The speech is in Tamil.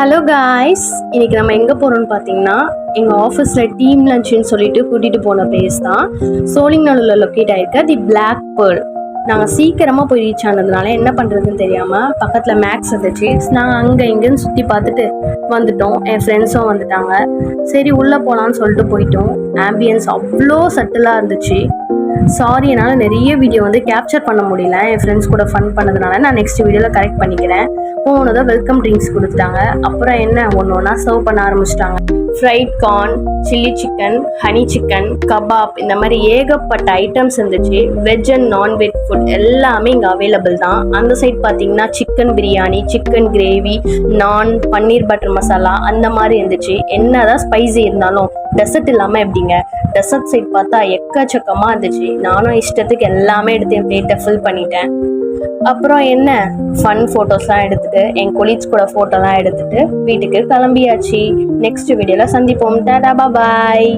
ஹலோ காய்ஸ், இன்னைக்கு நம்ம எங்கே போகிறோம்னு பார்த்தீங்கன்னா எங்கள் ஆஃபீஸில் டீம் லஞ்சுன்னு சொல்லிட்டு கூட்டிகிட்டு போன பிளேஸ் தான். சோழிங்கநல்லூரில் லொக்கேட் ஆகிருக்க தி பிளாக் பேர்ல். நாங்கள் சீக்கிரமாக போய் ரீச் ஆனதுனால என்ன பண்ணுறதுன்னு தெரியாமல் பக்கத்தில் மேக்ஸ் இருந்துச்சு. நாங்கள் அங்கே இங்கேன்னு சுற்றி பார்த்துட்டு வந்துட்டோம். என் ஃப்ரெண்ட்ஸும் வந்துட்டாங்க. சரி உள்ளே போகலான்னு சொல்லிட்டு போயிட்டோம். ஆம்பியன்ஸ் அவ்வளோ சட்டிலாக இருந்துச்சு. சாரி, என்னால் நிறைய வீடியோ கேப்சர் பண்ண முடியல. என் ஃப்ரெண்ட்ஸ் கூட ஃபன் பண்ணதுனால நான் நெக்ஸ்ட் வீடியோவில் கரெக்ட் பண்ணிக்கிறேன். போனதும் வெல்கம் ட்ரிங்க்ஸ் கொடுத்துட்டாங்க. அப்புறம் என்ன ஒன்று ஒன்றா சர்வ் பண்ண ஆரம்பிச்சிட்டாங்க. Fried corn, chilli chicken, honey chicken, kebab, இந்த மாதிரி ஏகப்பட்ட ஐட்டம்ஸ் இருந்துச்சு. வெஜ் அண்ட் நான்வெஜ் ஃபுட் எல்லாமே இங்கே அவைலபிள் தான். அந்த சைட் பார்த்தீங்கன்னா சிக்கன் பிரியாணி, சிக்கன் கிரேவி, நான், பன்னீர் பட்டர் மசாலா அந்த மாதிரி இருந்துச்சு. என்னதான் ஸ்பைசி இருந்தாலும் டெசர்ட் இல்லாமல் எப்படிங்க? டெசர்ட் சைட் பார்த்தா எக்கச்சக்கமாக இருந்துச்சு. நானும் இஷ்டத்துக்கு எல்லாமே எடுத்து என் பிளேட்டை ஃபில் பண்ணிட்டேன். அப்புறம் என்ன ஃபன் ஃபோட்டோஸ்லாம் எடுத்துட்டு என் கொலீக்ஸ் கூட ஃபோட்டோலாம் எடுத்துட்டு வீட்டுக்கு கிளம்பியாச்சு. நெக்ஸ்ட் வீடியோவில் சந்திப்போம். டாடா பாய்.